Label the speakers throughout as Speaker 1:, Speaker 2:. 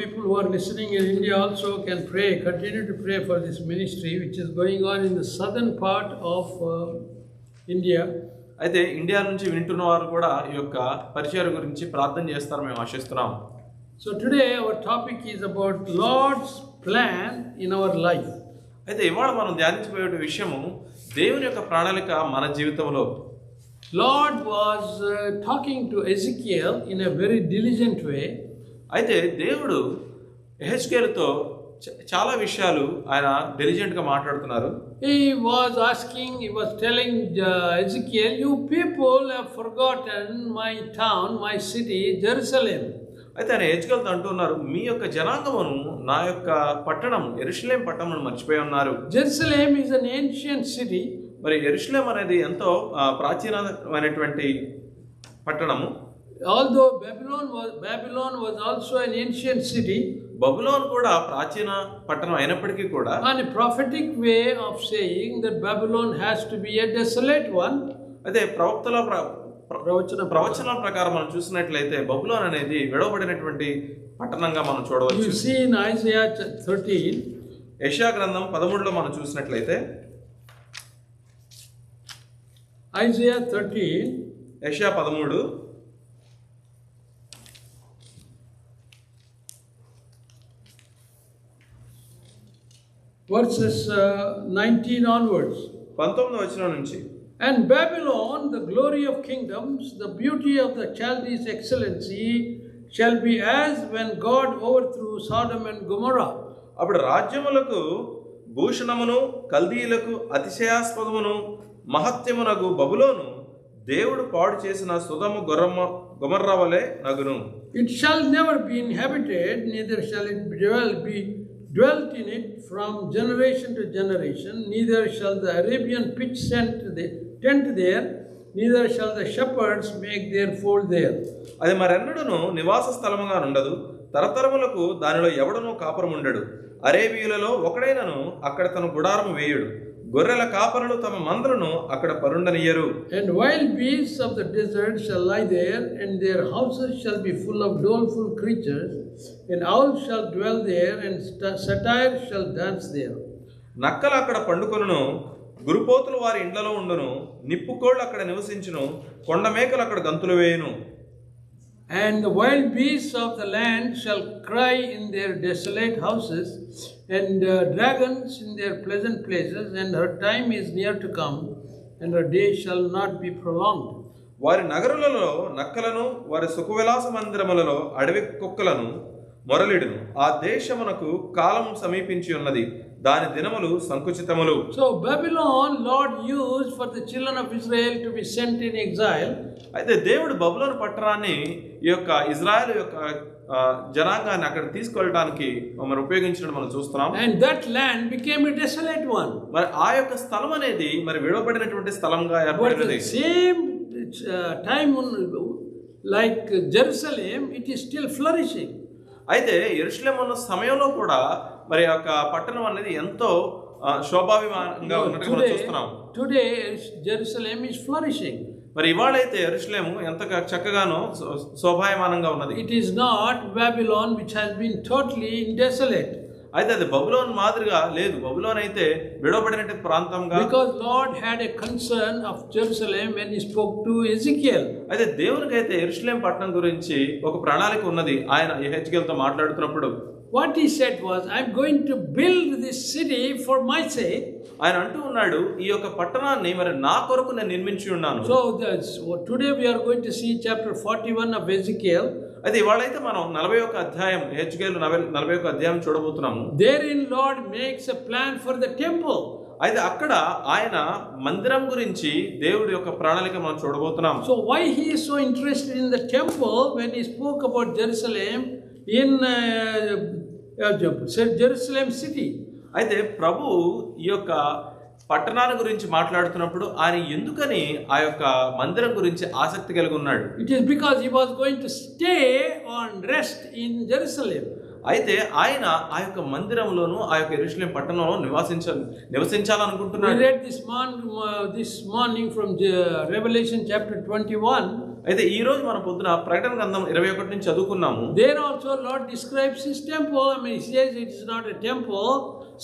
Speaker 1: people who are listening in India also can pray, continue to pray for this ministry which is going on in the southern part of India.
Speaker 2: అయితే India నుంచి వింటున్న వారు కూడా ఈ యొక్క పరిచర్య గురించి ప్రార్థన చేస్తారని మేము ఆశిస్తున్నాం.
Speaker 1: So today our topic is about Lord's plan in our life.
Speaker 2: అయితే ఇవాళ మనం ధ్యానించబోయే విషయము దేవుని యొక్క ప్రణాళిక మన జీవితంలో.
Speaker 1: Lord was talking to Ezekiel in a very diligent way.
Speaker 2: అయితే దేవుడు యెహెజ్కేలుతో చాలా విషయాలు ఆయన డెలిజెంట్ గా మాట్లాడుతున్నారు.
Speaker 1: He was telling Ezekiel, you people have forgotten my town, my city, Jerusalem.
Speaker 2: అయితే ఆయన యెహెజ్కేలుతో అంటున్నారు, మీ యొక్క జనాంగమును నా యొక్క పట్టణం యెరూషలేం పట్టణమును మర్చిపోయి ఉన్నారు.
Speaker 1: Jerusalem is an ancient city.
Speaker 2: మరి యెరూషలేం అనేది ఎంతో ప్రాచీనమైనటువంటి పట్టణము.
Speaker 1: Although Babylon was also an ancient city,
Speaker 2: Babylon కూడా ప్రాచీన పట్టణం అయినప్పటికీ కూడా
Speaker 1: and a prophetic way of saying that Babylon has to be a desolate one.
Speaker 2: అదే ప్రవచనాల ప్రకారం మనం చూసినట్లయితే బబులోన్ అనేది విడవబడినటువంటి పట్టణంగా మనం చూడవచ్చు.
Speaker 1: You see in Isaiah 13,
Speaker 2: యెషయా గ్రంథం 13లో మనం చూసినట్లయితే
Speaker 1: Isaiah 13,
Speaker 2: యెషయా 13
Speaker 1: verses 19 onwards.
Speaker 2: 19వ వచనం నుంచి,
Speaker 1: And Babylon, the glory of kingdoms, the beauty of the Chaldees' excellency, shall be as when God overthrew Sodom and Gomorrah.
Speaker 2: అప్పుడు రాజ్యములకు భూషణమును కల్దీయులకు అతిశయాస్పదమును మహత్యమునగు బబులోను దేవుడు పాడు చేసిన సొదొమ గొమొర్రా వలె నగును.
Speaker 1: It shall never be inhabited, neither shall it be dwelt in it from generation to generation, neither shall the Arabian pitch tent there, neither shall the shepherds make their fold there.
Speaker 2: అది మరెన్నడూను నివాస స్థలముగా ఉండదు, తరతరములకు దానిలో ఎవడనూ కాపురం ఉండడు. అరేబియులలో ఒకడైనను అక్కడ తన గుడారము వేయుడు, గొర్రెల కాపరులు తమ మందలను అక్కడ పరుండనియ్యరు.
Speaker 1: And wild beasts of the desert shall lie there, and their houses shall be full of doleful creatures, and owls shall dwell there, and satyrs shall dance there.
Speaker 2: నక్కలు అక్కడ పండుకొనును, గురుపోతులు వారి ఇండ్లలో ఉండును, నిప్పుకోళ్ళు అక్కడ నివసించును, కొండమేకలు అక్కడ గంతులు వేయును.
Speaker 1: And the wild beasts of the land shall cry in their desolate houses, and dragons in their pleasant places, and her time is near to come, and her day shall not be prolonged.
Speaker 2: వారి నగరులలో నక్కలను, వారి సుఖవిలాస మందిరములలో అడవి కుక్కలను మొరలిడును. ఆ దేశమునకు కాలం సమీపించి ఉన్నది, దాని దినములు సంకుచితములు.
Speaker 1: So Babylon Lord used for the children of Israel to be sent in exile.
Speaker 2: అయితే దేవుడు బబులోను పట్టణాన్ని ఈ యొక్క ఇజ్రాయెల్ యొక్క జనాంగాన్ని అక్కడ తీసుకెళ్ళడానికి మనం ఉపయోగించడం మనం చూస్తున్నాం.
Speaker 1: And that land became a desolate one.
Speaker 2: మరి ఆ యొక్క స్థలం అనేది మరి విడవబడినటువంటి స్థలంగా ఏర్పడినది.
Speaker 1: Same time like Jerusalem, it is still flourishing.
Speaker 2: అయితే యెరూషలేము ఉన్న సమయంలో కూడా మరి యొక్క పట్టణం అనేది ఎంతో శోభాభిమానంగా ఉన్నట్టు మనం చూస్తున్నాం.
Speaker 1: Today Jerusalem is flourishing.
Speaker 2: మరి ఇవాళైతే యెరూషలేము ఎంత చక్కగానో శోభాయమానంగా ఉన్నది.
Speaker 1: It is not Babylon which has been totally desolate.
Speaker 2: అయితే అది బబులోన్ మాదిరిగా లేదు. బబులోన్ అయితే విడవబడిన ప్రాంతంగా.
Speaker 1: Because Lord had a concern of Jerusalem when he spoke to Ezekiel.
Speaker 2: అయితే దేవునికి అయితే యెరూషలేం పట్టణం గురించి ఒక ప్రణాళిక ఉన్నది. ఆయన యెహెజ్కేలుతో మాట్లాడుతున్నప్పుడు
Speaker 1: what he said was, I'm going to build this city for my sake.
Speaker 2: ఆయన అంటూ ఉన్నాడు, ఈ యొక్క పట్టణాన్ని మరి నా కొరకు నేను నిర్మించి ఉన్నాను.
Speaker 1: So today we are going to see chapter 41 of Ezekiel.
Speaker 2: అయితే ఇవాళైతే మనం 41వ అధ్యాయం యెహెజ్కేలు 41వ అధ్యాయం చూడబోతున్నాము.
Speaker 1: Therein Lord makes a plan for the temple.
Speaker 2: అయితే అక్కడ ఆయన మందిరం గురించి దేవుడి యొక్క ప్రణాళిక మనం చూడబోతున్నాం.
Speaker 1: So why he is so interested in the temple when he spoke about Jerusalem in Jerusalem city?
Speaker 2: అయితే ప్రభు ఈ యొక్క పట్టణాన్ని గురించి మాట్లాడుతున్నప్పుడు ఆయన ఎందుకని ఆ యొక్క మందిరం గురించి ఆసక్తి కలిగి ఉన్నాడు?
Speaker 1: It is because he was going to stay on rest in Jerusalem.
Speaker 2: అయితే ఆయన ఆ యొక్క మందిరంలోను ఆ యొక్క యెరూషలేం పట్టణంలో నివసించాలనుకుంటున్నాడు.
Speaker 1: We read this morning from Revelation chapter 21.
Speaker 2: అయితే ఈ రోజు మన పొద్దున ప్రకటన గ్రంథం 21 నుంచి చదువుకున్నాము.
Speaker 1: There also Lord describes his temple. I mean, he says it is not a temple.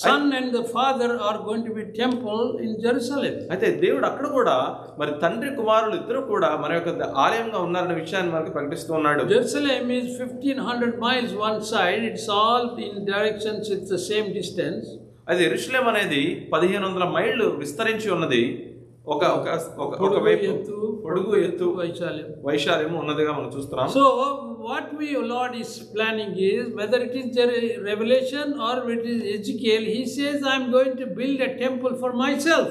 Speaker 1: Son and the Father are going to be temple in Jerusalem.
Speaker 2: అయితే దేవుడు అక్కడ కూడా మరి తండ్రి కుమారులు ఇద్దరు కూడా మన యొక్క ఆలయంగా ఉన్నారనే విషయాన్ని మనకి ప్రకటిస్తూ ఉన్నాడు.
Speaker 1: Jerusalem is 1500 miles one side. It's all in directions. It's the same distance.
Speaker 2: అది యెరూషలేం అనేది 1500 మైళ్ళు విస్తరించి ఉన్నది. ఒక వైపు పొడుగు ఎత్తు వైశాల్యము ఉన్నదిగా మనం చూస్తున్నాం.
Speaker 1: So what we Lord is planning is, whether it is Revelation or it is Ezekiel, he says I am going to build a temple for myself.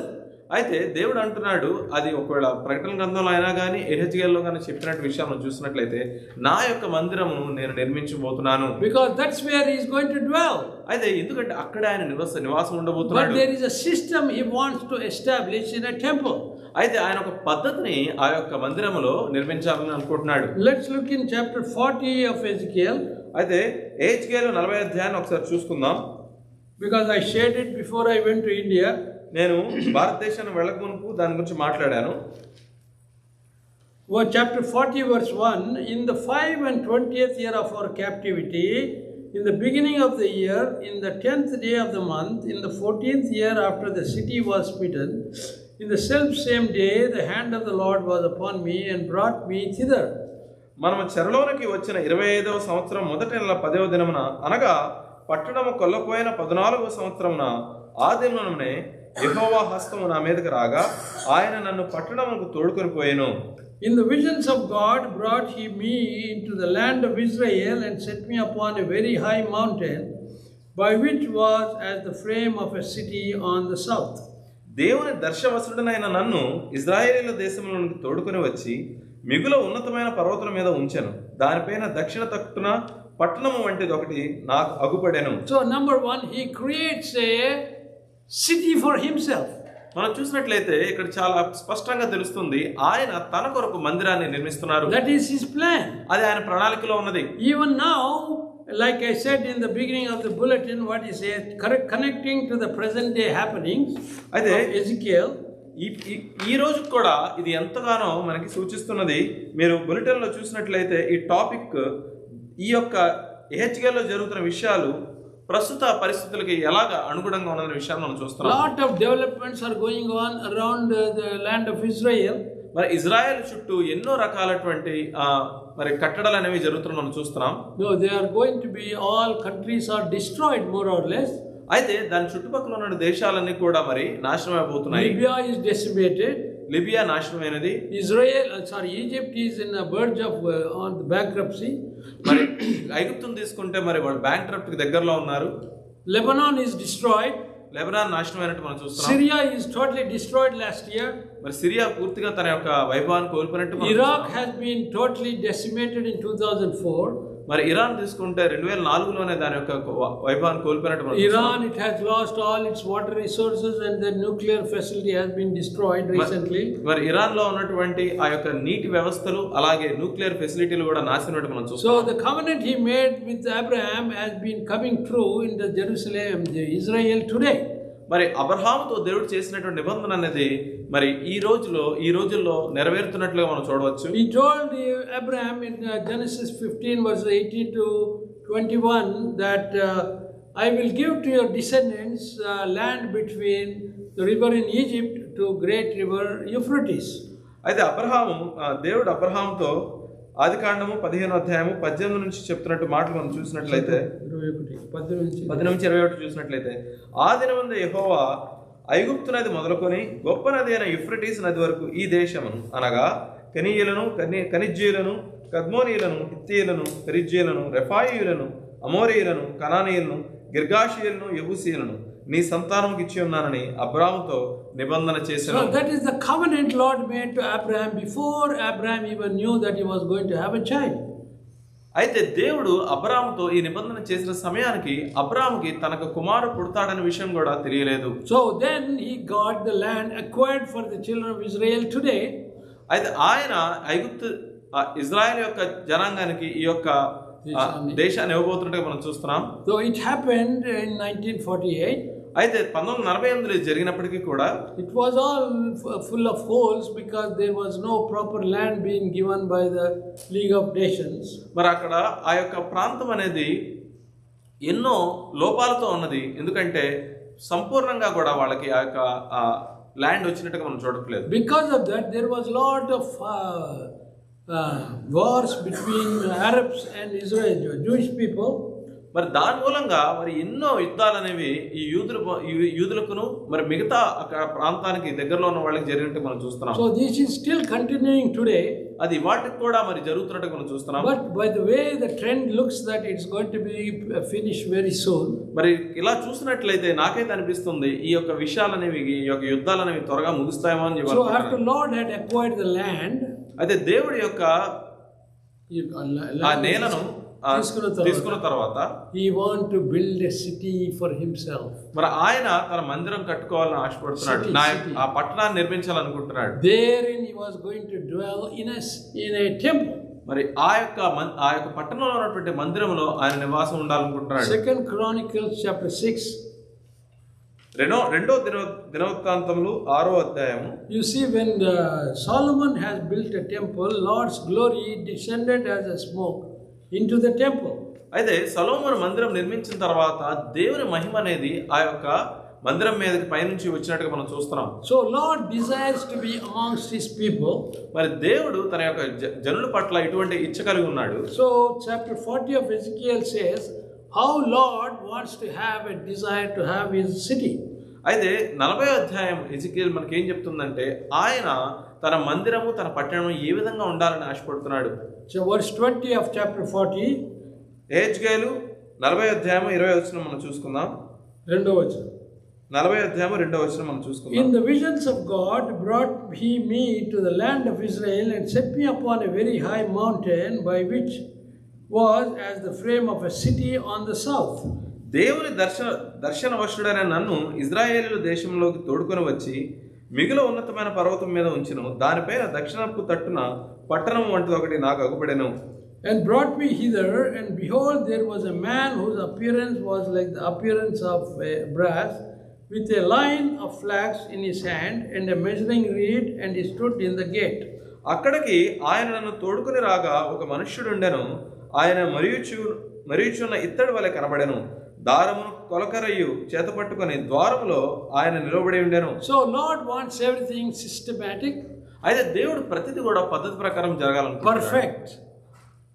Speaker 2: అయితే దేవుడు అంటున్నాడు, అది ఒకవేళ ప్రకటన గ్రంథంలో అయినా కానీ ఎహెజ్కేల్లో కానీ చెప్పినట్టు విషయం మనం చూసినట్లయితే, నా యొక్క మందిరమును నేను నిర్మించబోతున్నాను.
Speaker 1: Because that's where he is going to dwell.
Speaker 2: అయితే ఎందుకంటే అక్కడ ఆయన నివాసం ఉండబోతున్నాడు.
Speaker 1: But there is a system he wants to establish in a temple.
Speaker 2: అయితే ఆయన ఒక పద్ధతిని ఆ యొక్క మందిరములో నిర్మించాలని అనుకుంటున్నాడు.
Speaker 1: Let's look in chapter 40 of Ezekiel.
Speaker 2: అయితే ఎహెజ్కేలు 40వ అధ్యాయాన్ని ఒకసారి చూసుకుందాం.
Speaker 1: Because I shared it before I went to India.
Speaker 2: నేను భారతదేశానికి వెళ్ళక మునుపు దాని గురించి మాట్లాడాను.
Speaker 1: Chapter 40 verse 1, in the 5 and 20th year of our captivity, in the beginning of the year, in the 10th day of the month, in the 14th year after the city was smitten, in the self same day the hand of the Lord was upon me and brought me thither.
Speaker 2: మనం చెరలోనికి వచ్చిన 25వ సంవత్సరం మొదటి నెల 10వ దినమున, అనగా పట్టణము కొల్లపోయిన 14వ సంవత్సరమున ఆ దినమునే యెహోవా హస్తము నా మీదకి రాగా ఆయన నన్ను పట్టణమునకు తోడుకొని పోయెను.
Speaker 1: In the visions of God brought he me into the land of Israel and set me upon a very high mountain, by which was as the frame of a city on the south.
Speaker 2: దేవుని దర్శవసుడనైన నన్ను ఇశ్రాయేలీయుల దేశములోనికి తోడుకొని వచ్చి మిగుల ఉన్నతమైన పర్వతం మీద ఉంచెను. దానిపైన దక్షిణ తట్టున పట్టణము వంటిది ఒకటి నాకు అగుపడెను.
Speaker 1: So number 1, he creates a city for himself.
Speaker 2: మనం చూసినట్లయితే ఇక్కడ చాలా స్పష్టంగా తెలుస్తుంది, ఆయన తన కొరకు మందిరాన్ని నిర్మిస్తున్నారు.
Speaker 1: That is his plan.
Speaker 2: అది ఆయన ప్రణాళికలో ఉన్నది.
Speaker 1: Even now, like I said in the beginning of the bulletin, what is it, connecting to the present day happenings of Ezekiel.
Speaker 2: ఈ రోజు కూడా ఇది ఎంతగానో మనకి సూచిస్తున్నది. మీరు బులెటిన్ లో చూసినట్లయితే ఈ టాపిక్, ఈ యొక్క ఎహెచ్కేల్లో జరుగుతున్న విషయాలు ప్రస్తుత పరిస్థితులకి ఎలాగా అనుగుణంగా ఉన్నదనే విషయాన్ని మనం చూస్తున్నాం.
Speaker 1: Lot of developments are going on around the land of Israel.
Speaker 2: మరి ఇజ్రాయెల్ చుట్టూ ఎన్నో రకాలటువంటి మరి కట్టడాలు అనేవి జరుగుతున్నా మనం చూస్తున్నాం.
Speaker 1: No, they are going to be, all countries are destroyed more or less.
Speaker 2: అయితే దాని చుట్టుపక్కల ఉన్న దేశాలన్నీ కూడా మరి నాశనం అయిపోతున్నాయి.
Speaker 1: Libya is decimated.
Speaker 2: లిబియా నాశనమైనది.
Speaker 1: Egypt is in a verge of on the bankruptcy.
Speaker 2: మరి ఐగుప్తును తీసుకుంటే మరి వాళ్ళు బ్యాంక్రప్ట్ కి దగ్గరలో ఉన్నారు.
Speaker 1: Lebanon is destroyed.
Speaker 2: లెబనాన్ నాశనమైనట్టు మనం చూస్తున్నాం.
Speaker 1: Syria is totally destroyed last year.
Speaker 2: మరి సిరియా పూర్తిగా తన యొక్క వైభవాన్ని కోల్పోయినట్టు.
Speaker 1: Iraq has been totally decimated in 2004.
Speaker 2: మరి ఇరాన్ తీసుకుంటే 2004లోనే దాని యొక్క వైభవాన్ని కోల్పోయినట్టు.
Speaker 1: Iran, it has lost all its water resources and the nuclear facility has been destroyed recently.
Speaker 2: మరి ఇరాన్ లో ఉన్నటువంటి ఆ యొక్క నీటి వ్యవస్థలు అలాగే న్యూక్లియర్ ఫెసిలిటీలు కూడా నాశనమైనట్టు మనం చూస్తాం.
Speaker 1: So the covenant he made with Abraham has been coming true in the Jerusalem, Israel today.
Speaker 2: మరి అబ్రహాముతో దేవుడు చేసినటువంటి నిబంధన అనేది మరి ఈ రోజుల్లో నెరవేరుతున్నట్లుగా మనం చూడవచ్చు.
Speaker 1: He told Abraham in Genesis 15 verse 18 to 21 that I will give to your descendants land between the river in Egypt to great river Euphrates. అయితే
Speaker 2: దేవుడు అబ్రహాముతో ఆదికాండము 15వ అధ్యాయము 18 నుంచి చెప్తున్నట్టు మాటలు మనం చూసినట్లయితే 10 నుంచి 21 చూసినట్లయితే, ఆ దినమందు యెహోవా ఐగుప్తు నది మొదలుకొని గొప్ప నది అయిన యూఫ్రటీస్ నది వరకు ఈ దేశమును, అనగా కనీయులను, కనిజ్జీయులను, కద్మోనీయులను, హిత్తీయులను, పెరిజ్జీయులను, రెఫాయియులను, అమోరీయులను, కనానీయులను, గిర్గాషీయులను, యెబూసీయులను నీ సంతానముకి ఇచ్చి ఉన్నానని అబ్రాహాముతో నిబంధన చేశాను.
Speaker 1: So that is the covenant Lord made to Abraham before Abraham even knew that he was going to have a child.
Speaker 2: అయితే దేవుడు అబ్రాహాముతో ఈ నిబంధన చేసిన సమయానికి అబ్రాహాముకి తనకు కుమారుడు పుడతాడనే విషయం కూడా తెలియలేదు.
Speaker 1: So then he got the land acquired for the children of Israel today.
Speaker 2: అయితే ఆయన ఇజ్రాయెల్ యొక్క జనాంగానికి ఈ యొక్క దేశాన్ని ఇవ్వబోతున్నట్టుగా మనం చూస్తున్నాం.
Speaker 1: So it happened in 1948.
Speaker 2: అయితే 1948 ఇది జరిగినప్పటికీ కూడా
Speaker 1: it was all full of holes because there was no proper land being given by the League of Nations.
Speaker 2: మరి అక్కడ ఆ యొక్క ప్రాంతం అనేది ఎన్నో లోపాలతో ఉన్నది. ఎందుకంటే సంపూర్ణంగా కూడా వాళ్ళకి ఆ యొక్క ల్యాండ్ వచ్చినట్టుగా మనం చూడట్లేదు.
Speaker 1: Because of that there was lot of wars between Arabs and Israel, Jewish people.
Speaker 2: మరి దాని మూలంగా మరి ఎన్నో యుద్ధాలు అనేవి ఈ యూదులకును మరి మిగతా అక్కడ ప్రాంతానికి దగ్గరలో ఉన్న వాళ్ళకి జరిగినట్టు మనం చూస్తున్నాం.
Speaker 1: So this is still continuing today.
Speaker 2: అది వాటికి కూడా మరి జరుగుతున్నట్టు మనం చూస్తున్నాం.
Speaker 1: But by the way the trend looks that it's going to be finished very soon.
Speaker 2: మరి ఇలా చూసినట్లయితే నాకైతే అనిపిస్తుంది ఈ యొక్క విషయాలు అనేవి ఈ యొక్క యుద్ధాలు అనేవి త్వరగా ముగుస్తాయేమో అని చెప్పి.
Speaker 1: So after Lord had acquired the land,
Speaker 2: అయితే దేవుడి యొక్క ఆ నేలను తీసుకున్న తర్వాత
Speaker 1: he want to build a city for himself.
Speaker 2: మరి ఆయన తన మందిరం కట్టుకోవాలని ఆశపడుతున్నాడు. ఆ పట్టణాన్ని నిర్మించాలనుకుంటున్నాడు.
Speaker 1: Therein he was going to dwell in a temple.
Speaker 2: మరి ఆ యొక్క పట్టణంలో ఉన్నటువంటి మందిరంలో ఆయన నివాసం ఉండాలనుకుంటున్నాడు.
Speaker 1: 2 Chronicles chapter 6.
Speaker 2: రెండో దినవృత్తాంతములు 6వ అధ్యాయము.
Speaker 1: You see, when Solomon has built a temple, Lord's glory descended as a smoke into the temple.
Speaker 2: అయితే సొలొమోను మందిరం నిర్మించిన తర్వాత దేవుని మహిమ అనేది ఆ యొక్క మందిరం మీదకి పైనుంచి వచ్చినట్టుగా మనం చూస్తున్నాం.
Speaker 1: So Lord desires to be amongst his people.
Speaker 2: మరి దేవుడు తన యొక్క జనుల పట్ల ఇటువంటి ఇచ్చ కలిగి ఉన్నాడు.
Speaker 1: So chapter 40 of Ezekiel says how Lord wants to have a desire to have his city.
Speaker 2: అయితే 40వ అధ్యాయం ఎజెకియల్ మనకి ఏం చెప్తుందంటే ఆయన తన మందిరము తన పట్టణము ఏ విధంగా ఉండాలని ఆశపడుతున్నాడు.
Speaker 1: So verse 20 of chapter 40.
Speaker 2: ఎజెకియలు 40వ అధ్యాయం 20వ వచనం మనం చూసుకుందాం.
Speaker 1: 2వ వచనం.
Speaker 2: 40వ అధ్యాయం 2వ వచనం మనం చూసుకుందాం.
Speaker 1: In the visions of God brought he me to the land of Israel and set me upon a very high mountain by which was as the frame of a city on the south.
Speaker 2: దేవుని దర్శనవశుడైన నన్ను ఇజ్రాయేలు దేశంలోకి తోడుకొని వచ్చి మిగుల ఉన్నతమైన పర్వతం మీద ఉంచెను. దానిపైన దక్షిణపు తట్టున పట్టణం వంటిది ఒకటి నాకు అగుపడెను.
Speaker 1: And brought me hither, and behold, there was a man whose appearance was like the appearance of brass, with a line of flax in his hand and a measuring reed, and he stood in the gate.
Speaker 2: అక్కడికి ఆయన నన్ను తోడుకొని రాగా ఒక మనుష్యుడు ఉండెను. ఆయన మరియుచున్న ఇత్తడి వలె కనబడెను. దారమును కొలకరయ్యు చేత పట్టుకొని ద్వారములో ఆయన నిలబడి ఉండెను.
Speaker 1: So Lord wants everything systematic.
Speaker 2: అయితే దేవుడు ప్రతిదీ కూడా పద్ధతి ప్రకారం జరగాలనుకుంటున్నాడు.
Speaker 1: Perfect.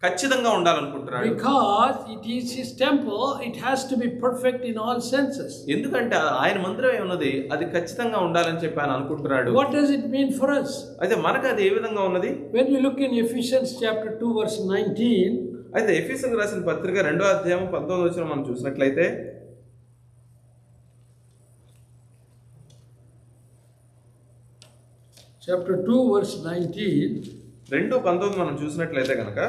Speaker 2: ఖచ్చితంగా ఉండాలనుకుంటున్నాడు.
Speaker 1: Because it is his temple, it has to be perfect in all senses.
Speaker 2: ఎందుకంటే ఆయన మందిరమే ఉన్నది, అది ఖచ్చితంగా ఉండాలని చెప్పి ఆయన అనుకుంటున్నాడు.
Speaker 1: What does it mean for us?
Speaker 2: అయితే మనకు అది ఏ విధంగా ఉన్నది?
Speaker 1: When you look in Ephesians chapter 2 verse 19,
Speaker 2: అయితే ఎఫెసీయులకు రాసిన పత్రిక 2వ అధ్యాయం 19వ వచనం మనం చూసినట్లయితే
Speaker 1: chapter 2 verse 19,
Speaker 2: 2:19 మనం చూసినట్లయితే కనుక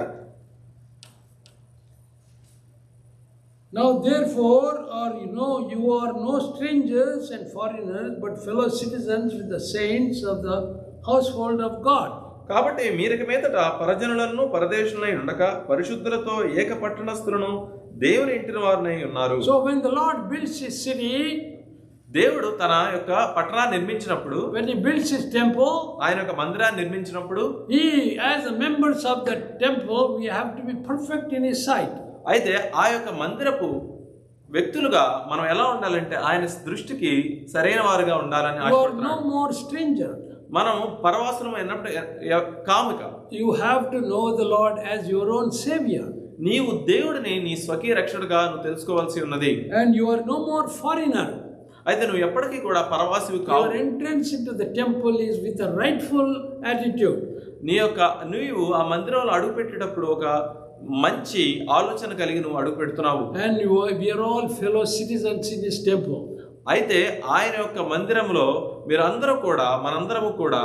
Speaker 1: now therefore you are no strangers and foreigners but fellow citizens with the saints of the household of God.
Speaker 2: కాబట్టి మీరిక మీదట పరజనులను పరదేశులై ఉండక పరిశుద్ధులతో ఏక పట్టణస్థులను దేవుని ఇంటిన వారినై ఉన్నారు.
Speaker 1: So when the Lord builds his city,
Speaker 2: దేవుడు తన యొక్క పట్టణాన్ని నిర్మించినప్పుడు,
Speaker 1: when he builds his temple,
Speaker 2: ఆయన యొక్క మందిరాన్ని నిర్మించినప్పుడు,
Speaker 1: he as the members of the temple we have to be perfect in his sight.
Speaker 2: అయితే ఆ యొక్క మందిరపు వ్యక్తులుగా మనం ఎలా ఉండాలంటే ఆయన దృష్టికి సరైన వారుగా ఉండాలని ఆశపడుతున్నాడు.
Speaker 1: No more stranger.
Speaker 2: మనం పరవాసులం అయినప్పుడు కాముక.
Speaker 1: You have to know the Lord as your own savior.
Speaker 2: నీవు దేవుడిని నీ స్వకీయ రక్షకుడిగా నువ్వు తెలుసుకోవాల్సి ఉన్నది.
Speaker 1: And you are no more foreigner.
Speaker 2: అయితే నువ్వు ఎప్పటికీ కూడా పరవాసివి కావు.
Speaker 1: Your entrance into the temple is with a rightful attitude.
Speaker 2: నీవు ఆ మందిరంలో అడుగు పెట్టేటప్పుడు ఒక మంచి ఆలోచన కలిగి నువ్వు అడుగు పెడుతున్నావు.
Speaker 1: And we are all fellow citizens in this temple.
Speaker 2: అయితే ఆయన యొక్క మందిరంలో మనందరము కూడా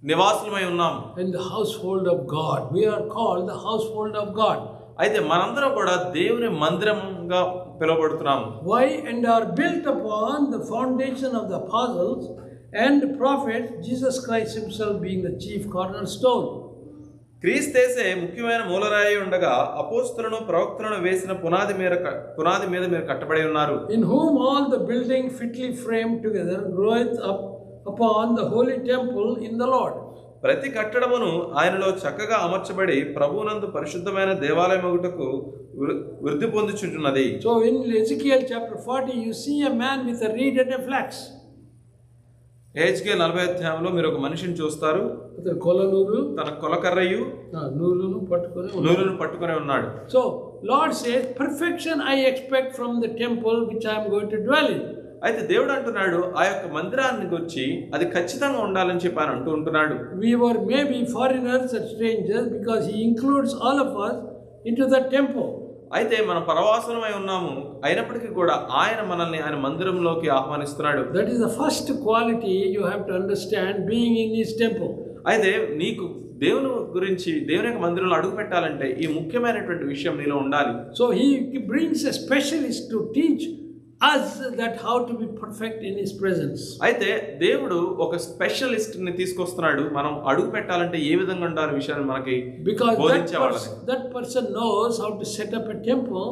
Speaker 2: నివాసులమై ఉన్నాం.
Speaker 1: In the household of God. We are called the household of God.
Speaker 2: అయితే మనందరం కూడా దేవుని మందిరంగా పిలువబడుతున్నాము.
Speaker 1: Why? And are built upon the foundation of the apostles and prophets, Jesus Christ himself being the chief cornerstone.
Speaker 2: క్రీస్తేసే ముఖ్యమైన మూలరాయి ఉండగా అపోస్తులను ప్రవక్తలను వేసిన పునాది మీద మీరు కట్టబడి ఉన్నారు.
Speaker 1: In whom all the building fitly framed together groweth up upon the holy temple in the Lord.
Speaker 2: ప్రతి కట్టడమును ఆయనలో చక్కగా అమర్చబడి ప్రభువునందు పరిశుద్ధమైన దేవాలయమగుటకు వృద్ధి పొందుచున్నది.
Speaker 1: So in Ezekiel chapter 40 you see a man with a reed and a flax.
Speaker 2: Ezekiel 40వ అధ్యాయంలో మీరు ఒక మనిషిని చూస్తారు.
Speaker 1: అతను కొలనూరు
Speaker 2: తన కొలకర్రయు
Speaker 1: నూలును
Speaker 2: పట్టుకొని ఉన్నాడు.
Speaker 1: So Lord says, perfection I expect from the temple which I am going to dwell in.
Speaker 2: అయితే దేవుడు అంటున్నాడు ఆ యొక్క మందిరానికి వచ్చి అది ఖచ్చితంగా ఉండాలని చెప్పి ఆయన ఉంటున్నాడు.
Speaker 1: We were maybe foreigners and strangers because he includes all of us into the temple.
Speaker 2: అయితే మనం పరవాసనమై ఉన్నాము, అయినప్పటికీ కూడా ఆయన మనల్ని ఆయన మందిరంలోకి ఆహ్వానిస్తున్నాడు.
Speaker 1: That is the first quality you have to understand being in his temple.
Speaker 2: అయితే నీకు దేవుని గురించి దేవుని యొక్క మందిరంలో అడుగు పెట్టాలంటే ఈ ముఖ్యమైనటువంటి విషయం నీలో ఉండాలి.
Speaker 1: So he brings a specialist to teach us that how to be perfect in his presence.
Speaker 2: అయితే దేవుడు ఒక స్పెషలిస్ట్ ని తీసుకొస్తున్నాడు మనం అడుగు పెట్టాలంటే ఏ విధంగా ఉండాలి విషయాన్ని మనకి బోధించేవాళ్ళని.
Speaker 1: That person knows how to set up a temple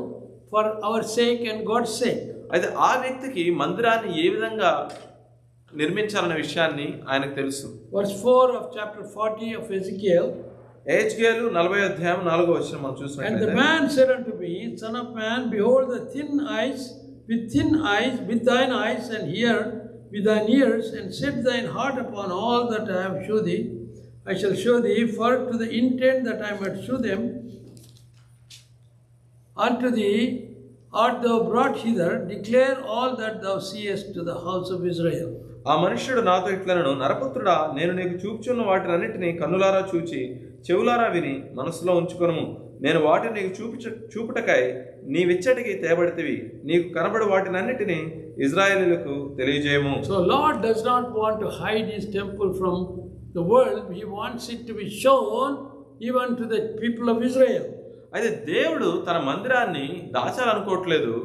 Speaker 1: for our sake and God's sake.
Speaker 2: అయితే ఆ వ్యక్తికి మందిరాన్ని ఏ విధంగా నిర్మించాలనే విషయాన్ని ఆయనకు తెలుసు.
Speaker 1: Verse 4 of chapter 40 of Ezekiel.
Speaker 2: Ezekiel 40వ అధ్యాయం 4వ వచనం మనం చూసినట్లయితే,
Speaker 1: And the man said unto me, Son of man, behold the thin eyes, with thine eyes, and hear with thine ears, and set thine heart upon all that I have shewed thee. I shall show thee, for to the intent that I might shew them unto thee art thou brought hither. Declare all that thou seest to the house of Israel.
Speaker 2: ఆ మనుష్యుడు నాతో ఇట్లనెను, నరపుత్రుడా, నేను నీకు చూపుచున్న వాటినన్నిటినీ కన్నులారా చూచి చెవులారా విని మనసులో ఉంచుకొనుము. నేను వాటిని నీకు చూపుటకై నీ విచ్చటికి తేబడితివి. నీకు కనబడు వాటినన్నిటినీ ఇశ్రాయేలీయులకు తెలియజేయము.
Speaker 1: So Lord does not want to hide his temple from the world. He wants it to be shown even to the people of Israel.
Speaker 2: అయితే దేవుడు తన మందిరాన్ని దాచాలనుకోవట్లేదు,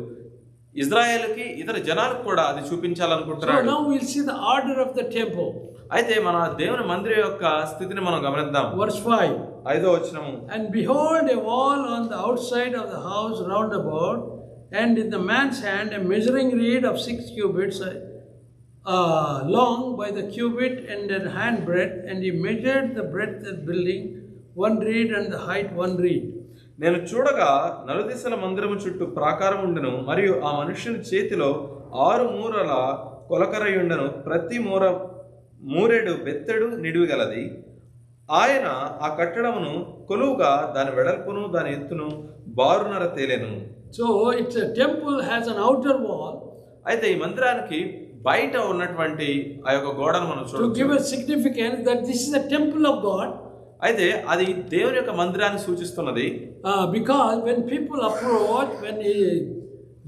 Speaker 2: ఇజ్రాయేలుకి ఇతర జనాలకు కూడా అది చూపించాలనుకుంటున్నాడు.
Speaker 1: So now we'll see the order of the temple.
Speaker 2: అయితే మన దేవుని మందిరం యొక్క స్థితిని మనం గమనిద్దాం.
Speaker 1: Verse 5.
Speaker 2: 5వ వచనము,
Speaker 1: And behold, a wall on the outside of the house round about, and in the man's hand a measuring reed of 6 cubits long by the cubit and an hand breadth, and he measured the breadth of the building 1 reed and the height 1 reed.
Speaker 2: నేను చూడగా నలుదిశల మందిరము చుట్టూ ప్రాకారం ఉండెను, మరియు ఆ మనుష్యుని చేతిలో 6 మూరల కొలకరై ఉండెను, ప్రతి మూరెడు బెత్తెడు నిడివి గలది. ఆయన ఆ కట్టడమును కొలువుగా దాని వెడల్పును దాని ఎత్తును బారునర తేలెను.
Speaker 1: So it's a temple has an outer wall.
Speaker 2: అయితే ఈ మందిరానికి బయట ఉన్నటువంటి ఆ యొక్క గోడను మనం
Speaker 1: చూడొచ్చు. To give a significance that this is a temple of God.
Speaker 2: అయితే అది దేవుని యొక్క మందిరాన్ని సూచిస్తున్నది.
Speaker 1: Because when people approach, when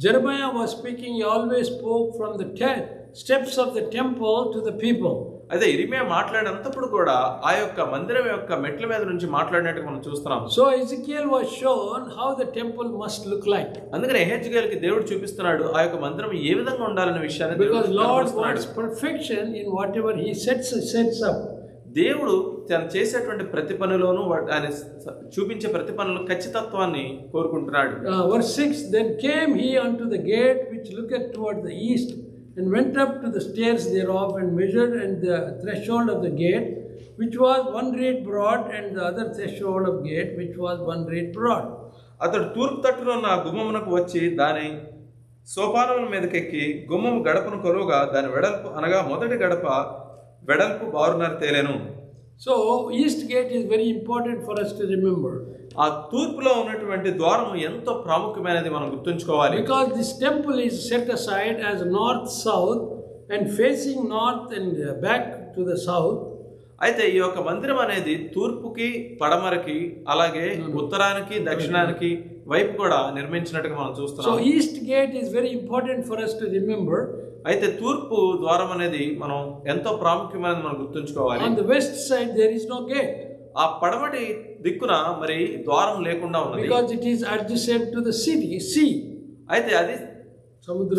Speaker 1: Jeremiah was speaking, he always spoke from the steps of the temple to the people.
Speaker 2: అయితే ఇర్మియా మాట్లాడినంతప్పుడు కూడా ఆ యొక్క మందిరం యొక్క మెట్ల మీద నుంచి మాట్లాడినట్టు మనం చూస్తున్నాం.
Speaker 1: So Ezekiel was shown how the temple must look like.
Speaker 2: అందుకనే ఎహెజ్కేలుకి దేవుడు చూపిస్తున్నాడు ఆ యొక్క మందిరం ఏ విధంగా ఉండాలనే విషయాన్ని.
Speaker 1: Because Lord wants perfection in whatever he sets up.
Speaker 2: దేవుడు తను చేసేటువంటి ప్రతి పనిలోనూ ఆయన చూపించే ప్రతి పనిలో ఖచ్చితత్వాన్ని కోరుకుంటున్నాడు.
Speaker 1: Verse 6, Then came he unto the gate which looketh toward the east, and went up to the stairs thereof, and measured and the threshold of the gate, which was 1 reed broad, and the other threshold of gate, which was 1 reed broad.
Speaker 2: అతడు తూర్పు తట్టున ఉన్న గుమ్మమునకు వచ్చి దాని సోపానముల మీదకెక్కి గుమ్మము గడపను కొలువుగా దాని వెడల్పు అనగా మొదటి గడప వెడల్పు బారునర తేలెను.
Speaker 1: So east gate is very important for us to remember.
Speaker 2: ఆ తూర్పులో ఉన్నటువంటి ద్వారము ఎంతో ప్రాముఖ్యమైనది మనం గుర్తుంచుకోవాలి.
Speaker 1: Because this temple is set aside as north south and facing north and back to the south.
Speaker 2: అయితే ఈ యొక్క మందిరం అనేది తూర్పుకి పడమరకి అలాగే ఉత్తరానికి దక్షిణానికి వైపు కూడా నిర్మించినట్టుగా మనం చూస్తున్నాం.
Speaker 1: So east gate is very important for us to remember.
Speaker 2: అయితే తూర్పు ద్వారం అనేది మనం ఎంతో ప్రాముఖ్యమైనది మనం గుర్తుంచుకోవాలి.
Speaker 1: On the west side there is no gate.
Speaker 2: ఆ పడమటి దిక్కున మరి ద్వారం లేకుండా ఉన్నది.
Speaker 1: Because it is adjacent to the sea.
Speaker 2: అయితే అది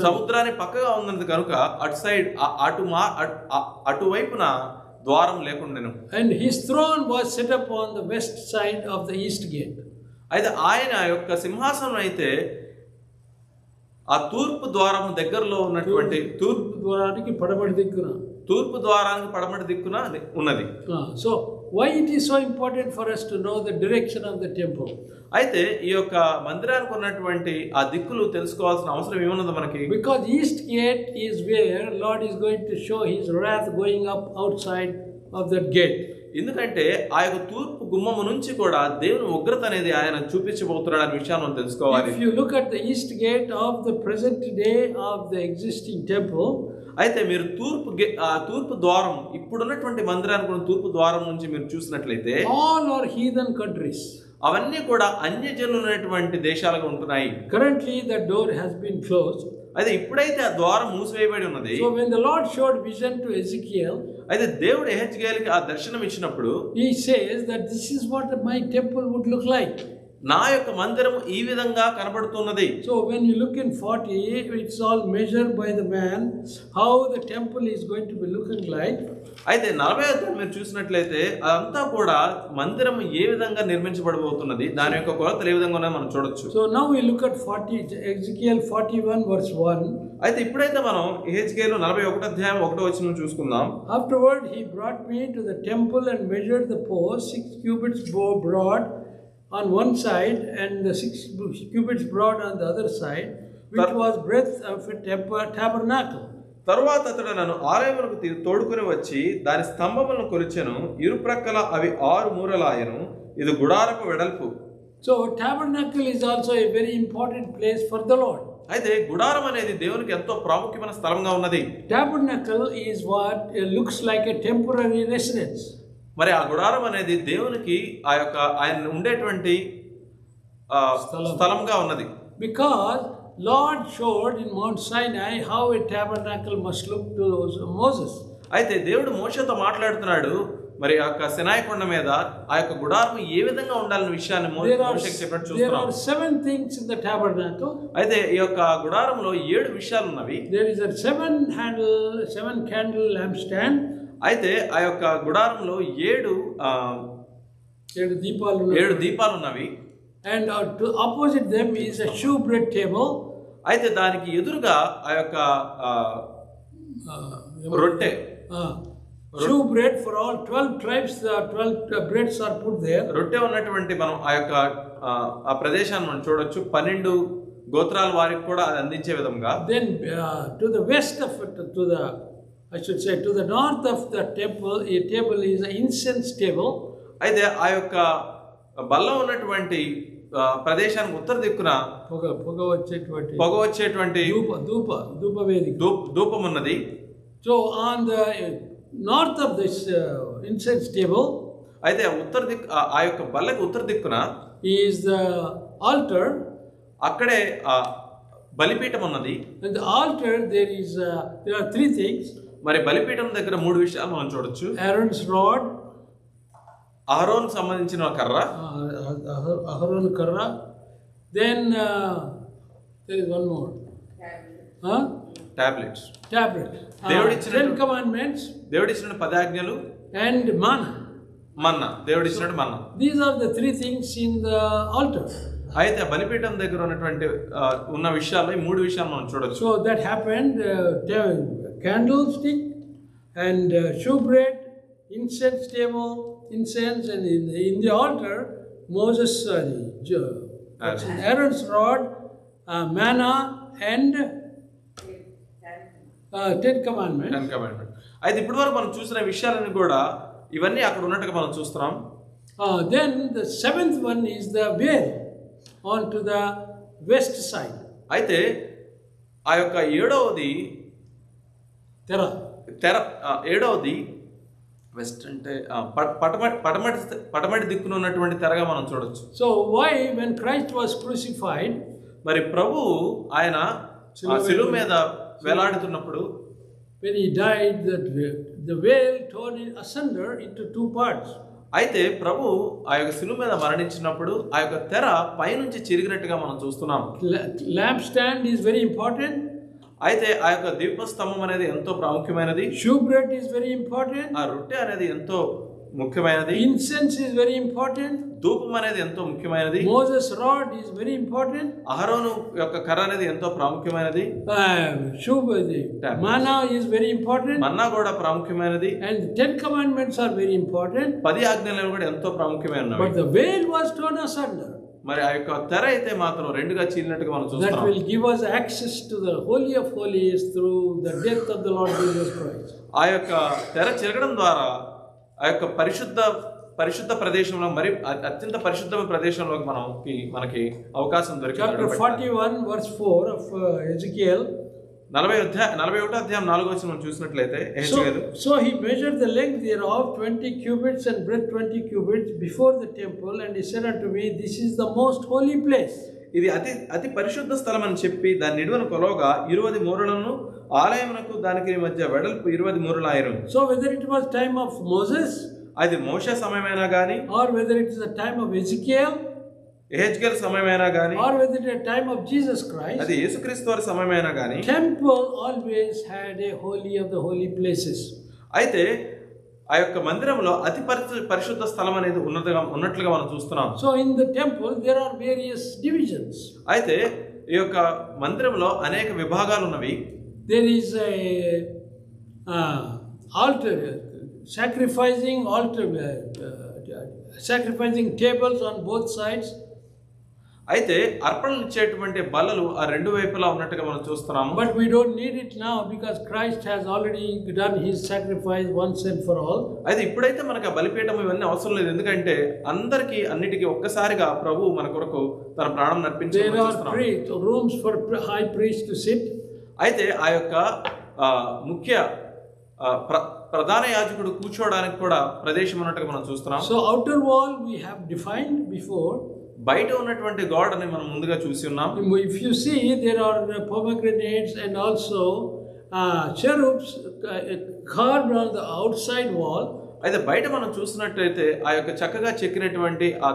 Speaker 2: సముద్రానికి పక్కగా ఉన్నది కనుక అటు సైడ్ అటువైపున ద్వారం లేకుండెను.
Speaker 1: And his throne was set up on the west side of the east gate.
Speaker 2: అయితే ఆయన యొక్క సింహాసనం అయితే ఆ తూర్పు ద్వారం దగ్గరలో ఉన్నటువంటి
Speaker 1: తూర్పు ద్వారానికి పడమటి దిక్కున.
Speaker 2: తూర్పు ద్వారానికి పడమటి దిక్కున ఉన్నది.
Speaker 1: So why it is so important for us to know the direction of the temple?
Speaker 2: అయితే ఈ యొక్క మందిరానికి ఉన్నటువంటి ఆ దిక్కులు తెలుసుకోవాల్సిన అవసరం ఏమున్నది మనకి?
Speaker 1: Because east gate is where Lord is going to show his wrath going up outside of that gate.
Speaker 2: ఎందుకంటే ఆ యొక్క తూర్పు గుమ్మము నుంచి కూడా దేవుని ఉగ్రత అనేది ఆయన చూపించబోతున్నాడు అనే విషయాన్ని మనం తెలుసుకోవాలి.
Speaker 1: If you look at the east gate of the present day of the existing temple,
Speaker 2: అయితే మీరు తూర్పు ద్వారం ఇప్పుడున్నటువంటి మందిరానికి తూర్పు ద్వారం నుంచి మీరు చూసినట్లయితే
Speaker 1: all are heathen countries.
Speaker 2: అవన్నీ కూడా అన్యజనులైనటువంటి దేశాలుగా ఉంటున్నాయి.
Speaker 1: Currently the door has been closed.
Speaker 2: అయితే ఇప్పుడైతే ఆ ద్వారం మూసివేయబడి ఉన్నది.
Speaker 1: So when the Lord showed vision to Ezekiel,
Speaker 2: అయితే దేవుడు ఎహెజ్కేలుకి ఆ దర్శనం ఇచ్చినప్పుడు
Speaker 1: he says that this is what my temple would look like.
Speaker 2: నా యొక్క మందిరము ఈ విధంగా కనబడుతున్నది.
Speaker 1: So when you look in 40, it's all measured by the man how the temple is going to be looking like.
Speaker 2: అయితే 40వ మీరు చూసినట్లయితే అదంతా కూడా మందిరము ఏ విధంగా నిర్మించబడబోతున్నది, దాని యొక్క కొలతలు ఏ విధంగా ఉన్నాయో మనం చూడొచ్చు.
Speaker 1: So now we look at Ezekiel 41 verse 1.
Speaker 2: అయితే ఇప్పుడైతే మనం ఎహెజ్కేలు 41వ అధ్యాయం 1వ వచనం చూసుకుందాం.
Speaker 1: Afterward he brought me to the temple and measured the post 6 cubits broad on one side and the 6 cubits broad on the other side, which was breadth of a tabernacle.
Speaker 2: తరువాత అతడు నన్ను ఆలయమునకు తోడుకుని వచ్చి దాని స్తంభములను కొలిచెను, ఇరుప్రక్కల అవి 6 మూరలాయెను, ఇది గుడారపు వెడల్పు.
Speaker 1: So tabernacle is also a very important place for the Lord.
Speaker 2: అయితే గుడారం అనేది దేవునికి ఎంతో ప్రాముఖ్యమైన స్థలంగా ఉన్నది.
Speaker 1: Tabernacle is what looks like a temporary residence.
Speaker 2: మరి ఆ గుడారం అనేది దేవునికి ఆ యొక్క ఆయన ఉండేటువంటి స్థలంగా ఉన్నది.
Speaker 1: Because Lord showed in Mount Sinai how a tabernacle must look to Moses.
Speaker 2: అయితే దేవుడు మోషేతో మాట్లాడుతున్నాడు, మరి ఆ యొక్క సినాయి కొండ మీద ఆ యొక్క గుడారం ఏ విధంగా ఉండాలనే విషయాన్ని మోషేకి చెప్పినట్టు చూస్తున్నాం.
Speaker 1: There are 7 things in the tabernacle.
Speaker 2: అయితే ఈ యొక్క గుడారంలో 7 విషయాలు ఉన్నవి.
Speaker 1: There is a 7 candle lampstand.
Speaker 2: అయితే ఆ యొక్క గుడారంలో 7 దీపాలు ఉన్నవి.
Speaker 1: And to opposite them is a shewbread table.
Speaker 2: అయితే దానికి ఎదురుగా ఆ యొక్క రొట్టె
Speaker 1: shewbread for all 12 tribes, 12 breads are put there.
Speaker 2: రొట్టె ఉన్నటువంటి మనం ఆ యొక్క ఆ ప్రదేశాన్ని మనం చూడొచ్చు. 12 గోత్రాల వారికి కూడా అది అందించే విధంగా.
Speaker 1: Then to the west of it, to the north of the temple, a table is an incense table.
Speaker 2: అయితే ఆ యొక్క బల్ల ఉన్నటువంటి ప్రదేశానికి ఉత్తర దిక్కున పొగ వచ్చేటువంటి ధూపం ఉన్నది.
Speaker 1: So on the north of this incense table,
Speaker 2: అయితే ఉత్తర దిక్కు ఆ యొక్క బల్లకి ఉత్తర దిక్కున
Speaker 1: is the altar.
Speaker 2: అక్కడే బలిపీఠం ఉన్నది.
Speaker 1: And the altar there are 3 things.
Speaker 2: మరి బలిపీఠం దగ్గర 3 విషయాలు మనం చూడొచ్చు.
Speaker 1: Aaron's rod,
Speaker 2: అహరోన్ సంబంధించిన కర్ర,
Speaker 1: అహరోన్ కర్ర. Then there is one more.
Speaker 2: Tablets.
Speaker 1: దేవుడిచ్చిన 10 commandments.
Speaker 2: దేవుడిచ్చిన 10 ఆజ్ఞలు.
Speaker 1: And
Speaker 2: మన్నా. దేవుడిచ్చిన మన్నా.
Speaker 1: These are the 3 things in the altar.
Speaker 2: అయితే బలిపీఠం దగ్గర ఉన్న విషయాల్లో ఈ 3 విషయాలు మనం చూడొచ్చు.
Speaker 1: So that happened. Candlestick and shewbread, incense table, incense, and in the altar Moses, Aaron's rod, manna, and 10 commandments.
Speaker 2: అయితే ఇప్పటి వరకు మనం చూసిన విషయాలన్నీ కూడా ఇవన్నీ అక్కడ ఉన్నట్టుగా మనం చూస్తున్నాం.
Speaker 1: Then the 7th one is the veil onto the west side.
Speaker 2: అయితే ఆ యొక్క 7వది తెర. 7వది వెస్ట్ అంటే పడమటి దిక్కున ఉన్నటువంటి తెరగా మనం చూడొచ్చు.
Speaker 1: So why when Christ was crucified,
Speaker 2: మరి ప్రభు ఆయన శిలువ మీద వేలాడుతున్నప్పుడు,
Speaker 1: when he died, the veil torn asunder into 2 parts.
Speaker 2: అయితే ప్రభు ఆ యొక్క శిలువ మీద మరణించినప్పుడు ఆ యొక్క తెర పైనుంచి చిరిగినట్టుగా మనం చూస్తున్నాం.
Speaker 1: Lampstand is very important.
Speaker 2: అయితే ఆ యొక్క దీపస్తంభం అనేది ఎంతో ప్రాముఖ్యమైనది.
Speaker 1: Shewbread is very important.
Speaker 2: ఆ రొట్టె అనేది ఎంతో ముఖ్యమైనది.
Speaker 1: Incense is very important.
Speaker 2: ధూపం అనేది ఎంతో ముఖ్యమైనది.
Speaker 1: Moses' rod is very important.
Speaker 2: అహరోను యొక్క కర్ర అనేది ఎంతో ప్రాముఖ్యమైనది.
Speaker 1: Manna is very important.
Speaker 2: మన్నా కూడా ప్రాముఖ్యమైనది.
Speaker 1: And the 10 commandments are very important.
Speaker 2: 10 ఆజ్ఞలు కూడా ఎంతో ప్రాముఖ్యమైనవి.
Speaker 1: But the veil was torn asunder.
Speaker 2: మరి ఆ యొక్క తెర అయితే మాత్రం రెండుగా చీలినట్టుగా మనం చూస్తాం.
Speaker 1: That will give us access to the Holy of Holies through the death of the Lord Jesus Christ.
Speaker 2: ఆ యొక్క తెర చిరగడం ద్వారా ఆ యొక్క పరిశుద్ధ ప్రదేశంలో మరి అత్యంత పరిశుద్ధమైన ప్రదేశంలోకి మనకి అవకాశం దొరికింది.
Speaker 1: Chapter 41 verse 4 of Ezekiel.
Speaker 2: 41వ అధ్యాయం 4వ వచనం మనం చూసినట్లయితే Ezekiel,
Speaker 1: So he measured the length thereof 20 cubits and breadth 20 cubits before the temple, and he said unto me, This is the most holy place.
Speaker 2: ఇది అతి పరిశుద్ధ స్థలం అని చెప్పి దాని నిడువను కొలవగా 20 మూరలను ఆలయమునకు దానికి మధ్య వెడల్పు 20 మూరలు ఆయను.
Speaker 1: So whether it was time of Moses,
Speaker 2: అది మోషే సమయమైనా గాని,
Speaker 1: or whether it is the time of Ezekiel,
Speaker 2: Ezekiel సమయమైనా గాని,
Speaker 1: or whether it is the time of Jesus Christ,
Speaker 2: అది యేసుక్రీస్తు వారి సమయమైనా గాని,
Speaker 1: temple always had a holy of the holy places.
Speaker 2: అయితే ఆ యొక్క మందిరంలో అతి పరిశుద్ధ స్థలం అనేది ఉన్నట్లుగా మనం చూస్తున్నాం.
Speaker 1: So in the temple there are various divisions.
Speaker 2: అయితే ఈ యొక్క మందిరంలో అనేక విభాగాలు ఉన్నవి.
Speaker 1: There is a altar, sacrificing tables on both sides.
Speaker 2: అయితే అర్పణలు ఇచ్చేటువంటి బల్లలు ఆ రెండు వైపులా ఉన్నట్టుగా మనం చూస్తున్నాము.
Speaker 1: But we don't need it now because Christ has already done his sacrifice once and for all.
Speaker 2: అయితే ఇప్పుడైతే మనకు ఆ బలిపీఠం ఇవన్నీ అవసరం లేదు, ఎందుకంటే అన్నిటికీ ఒక్కసారిగా ప్రభు మన కొరకు తన ప్రాణం నర్పించారు.
Speaker 1: There are rooms for high priest to sit.
Speaker 2: అయితే ఆ యొక్క ముఖ్య ప్రధాన యాజకుడు కూర్చోవడానికి కూడా ప్రదేశం ఉన్నట్టుగా మనం చూస్తున్నాం.
Speaker 1: So outer wall we have defined before.
Speaker 2: బయట ఉన్నటువంటి గోడని మనం ముందుగా చూసి ఉన్నాం.
Speaker 1: If you see, there are pomegranates and also cherubs carved on the outside wall.
Speaker 2: అయితే బయట మనం చూసినట్లయితే ఆ యొక్క చక్కగా చెక్కినటువంటి ఆ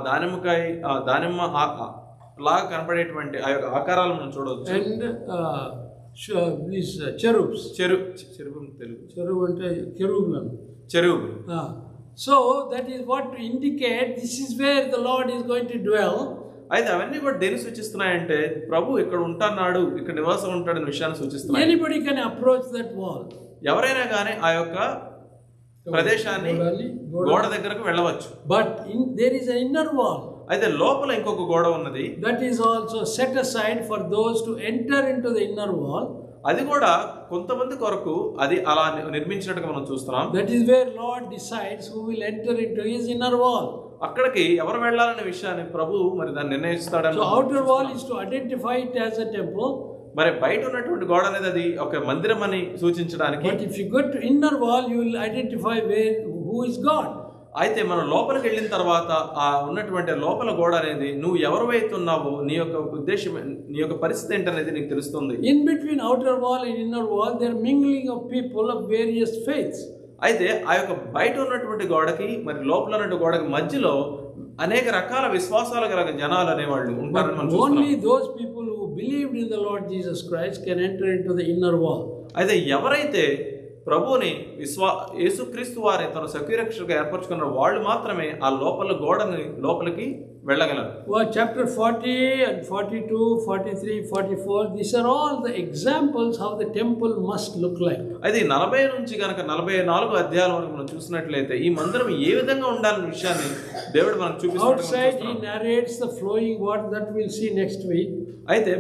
Speaker 2: దానిమ్మ లాగా కనపడేటువంటి ఆ యొక్క ఆకారాలు మనం చూడవచ్చు.
Speaker 1: And these cherubs. చెరువు అంటే
Speaker 2: చెరువు.
Speaker 1: So that is what to indicate this is where the Lord is going to dwell.
Speaker 2: అయితే అవన్నీ కూడా దేని సూచిస్తున్నాయంటే ప్రభు ఇక్కడ ఉంటున్నాడు, ఇక్కడ నివాసం ఉంటాడనే విషయాన్ని సూచిస్తున్నాయి.
Speaker 1: Anybody can approach that wall.
Speaker 2: ఎవరైనా కానీ ఆ యొక్క ప్రదేశాన్ని గోడ దగ్గరకు వెళ్ళవచ్చు.
Speaker 1: But there is an inner wall.
Speaker 2: అయితే లోపల ఇంకొక గోడ ఉన్నది.
Speaker 1: That is also set aside for those to enter into the inner wall.
Speaker 2: అది కూడా కొంతమంది కొరకు అది అలా నిర్మించినట్టుగా మనం చూస్తున్నాం.
Speaker 1: That is where Lord decides who will enter into his inner wall.
Speaker 2: అక్కడికి ఎవరు వెళ్ళాలనే విషయాన్ని ప్రభు మరి దాన్ని నిర్ణయిస్తాడని.
Speaker 1: So outer wall is to identify it as a temple.
Speaker 2: మరి బయట ఉన్నటువంటి గోడ అనేది అది ఒక మందిరం అని సూచించడానికి.
Speaker 1: But if you go to inner wall you will identify who is God.
Speaker 2: అయితే మనం లోపలికి వెళ్ళిన తర్వాత ఆ ఉన్నటువంటి లోపల గోడ అనేది నువ్వు ఎవరు వైతున్నావో నీ యొక్క ఉద్దేశం, నీ యొక్క పరిస్థితి ఏంటనేది నీకు తెలుస్తుంది.
Speaker 1: In between outer wall and inner wall there are mingling of people of various faiths.
Speaker 2: అయితే ఆ యొక్క బయట ఉన్నటువంటి గోడకి మరి లోపల ఉన్నటువంటి గోడకి మధ్యలో అనేక రకాల విశ్వాసాలు గల జనాలు అనేవాళ్ళు ఉంటారని మనం చూస్తున్నాం.
Speaker 1: Only those people who believed in the Lord Jesus Christ can enter into the inner wall.
Speaker 2: అయితే ఎవరైతే ప్రభువుని యేసుక్రీస్తు వారి తన సఖ్యరక్షకుగా ఏర్పరచుకున్న వాళ్ళు మాత్రమే ఆ లోపలికి వెళ్ళగలరు.
Speaker 1: Chapter 40 and 42, 43, 44, these are all the examples how the temple must look like.
Speaker 2: అయితే 40 నుంచి గనక 44 అధ్యాయాల వరకు మనం చూసినట్లయితే ఈ మందిరం ఏ విధంగా ఉండాలనే విషయాన్ని దేవుడు మనకు చూపిస్తున్నాడు.
Speaker 1: Outside he narrates the flowing water that we'll see next week.
Speaker 2: అయితే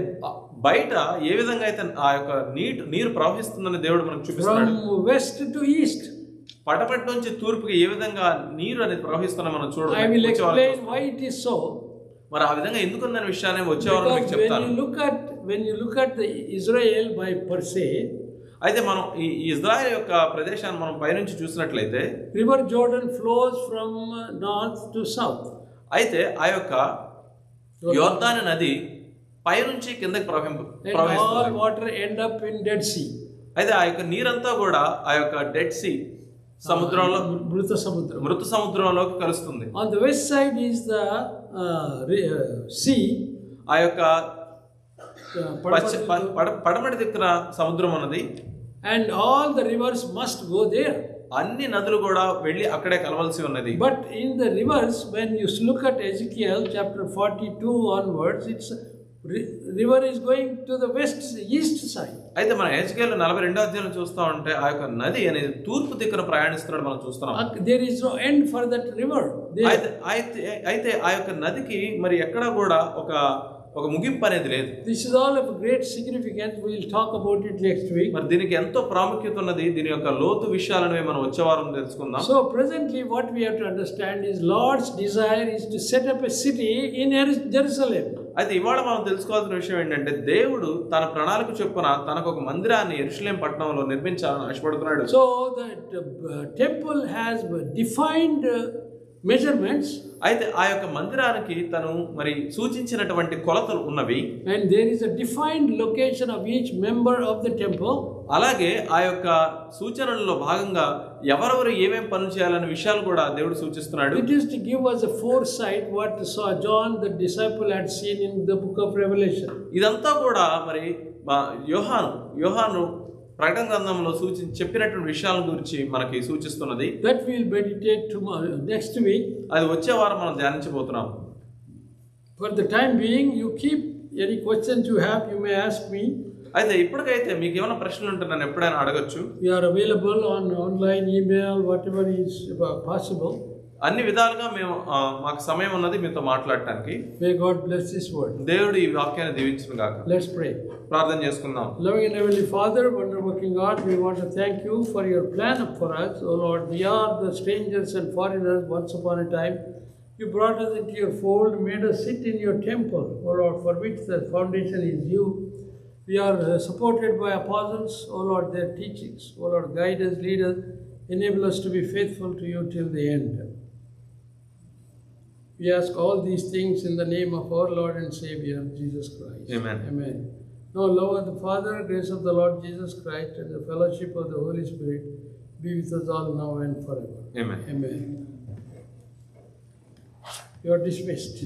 Speaker 2: బయట ఏ విధంగా అయితే ఆ యొక్క నీరు ప్రవహిస్తుందని దేవుడు మనకు చూపిస్తున్నాడు.
Speaker 1: From west to east.
Speaker 2: పటపటి నుంచి తూర్పుకి ఏ విధంగా నీరు అనేది ప్రవహిస్తున్నా మనం చూడాలి.
Speaker 1: I will explain why it is so.
Speaker 2: మరి ఆ విధంగా ఎందుకున్న విషయాన్ని వచ్చేవారు మీకు చెప్తాను.
Speaker 1: When you look at the Israel by per se,
Speaker 2: అయితే మనం ఈ ఇజ్రాయెల్ యొక్క ప్రదేశాన్ని మనం పైనుంచి చూసినట్లయితే
Speaker 1: River Jordan flows from north to south.
Speaker 2: అయితే ఆ యొక్క యోర్దాను నది పైనుంచి కిందకి ప్రవహిస్తుంది.
Speaker 1: All water end up in Dead Sea.
Speaker 2: అయితే ఆ యొక్క నీరంతా కూడా ఆ యొక్క డెడ్ సీ సముద్రంలో మృత సముద్రంలోకి కలుస్తుంది.
Speaker 1: On the west side is the sea.
Speaker 2: ఆ యొక్క పడమటి దిక్కున సముద్రం ఉన్నది,
Speaker 1: and all the rivers must go there.
Speaker 2: అన్ని నదులు కూడా వెళ్ళి అక్కడే కలవలసి ఉన్నది.
Speaker 1: But in the rivers, when you look at Ezekiel chapter 42 onwards, it's river is going to the east side.
Speaker 2: అయితే మన ఎజెకియల్ 42వ అధ్యాయం చూస్తా ఉంటే ఆ యొక్క నది అనేది తూర్పు దిక్కున ప్రయాణిస్తున్నాడు మనం చూస్తున్నాం.
Speaker 1: There is no end for that river.
Speaker 2: అయితే ఆ యొక్క నదికి మరి ఎక్కడ కూడా ఒక ముగింపు అనేది లేదు.
Speaker 1: This is all of great significance. We will talk about it next week.
Speaker 2: మరి దీనికి ఎంతో ప్రాముఖ్యత ఉన్నది. దీని యొక్క లోతు విషయాలను మనం వచ్చే వారం తెలుసుకుందాం.
Speaker 1: So presently what we have to understand is Lord's desire is to set up a city in Jerusalem.
Speaker 2: అయితే ఇవాళ మనం తెలుసుకోవాల్సిన విషయం ఏంటంటే దేవుడు తన ప్రణాళిక చొప్పున తనకు ఒక మందిరాన్ని యెరూషలేం పట్టణంలో నిర్మించాలని ఆశపడుతున్నాడు.
Speaker 1: So the temple has defined measurements.
Speaker 2: అయితే ఆ యొక్క మందిరానికి తను మరి సూచించినటువంటి కొలతలు ఉన్నవి.
Speaker 1: And there is a defined location of each member of the temple.
Speaker 2: అలాగే ఆ యొక్క సూచనలలో భాగంగా ఎవరెవరు ఏమేం పనులు చేయాలనే విషయాలు కూడా దేవుడు సూచిస్తున్నాడు.
Speaker 1: It is to give us a foresight what saw John the disciple had seen in the book of Revelation.
Speaker 2: ఇదంతా కూడా మరి యోహాను ప్రకటన గ్రంథంలో చెప్పినటువంటి విషయాల గురించి మనకి సూచిస్తున్నది.
Speaker 1: That we will meditate tomorrow, next week.
Speaker 2: అది వచ్చే వారం మనం ధ్యానించబోతున్నాం.
Speaker 1: For the time being, you keep any questions you have, you may ask me.
Speaker 2: అయితే ఇప్పటికైతే మీకు ఏమైనా ప్రశ్నలు ఉంటే నన్ను ఎప్పుడైనా అడగచ్చు.
Speaker 1: We are available on online, email, whatever is possible.
Speaker 2: అన్ని విధాలుగా మేము మాకు సమయం ఉన్నది మీతో మాట్లాడటానికి.
Speaker 1: May God bless this word.
Speaker 2: దేవుడు ఈ వాక్యాన్ని దీవించును గాక.
Speaker 1: Let's pray.
Speaker 2: ప్రార్థన చేసుకుందాం.
Speaker 1: Loving and heavenly Father, wonder-working God, we want to thank you for your plan for us. Oh Lord, we are the strangers and foreigners once upon a time. You brought us into your fold, made us sit in your temple, oh Lord, for which the foundation is you. We are supported by apostles, oh Lord, their teachings. Oh Lord, guide us, lead us, enable us to be faithful to you till the end. We ask all these things in the name of our Lord and Savior, Jesus Christ.
Speaker 2: Amen.
Speaker 1: Amen. Now, love of the Father, grace of the Lord Jesus Christ, and the fellowship of the Holy Spirit be with us all now and forever.
Speaker 2: Amen.
Speaker 1: Amen. You are dismissed.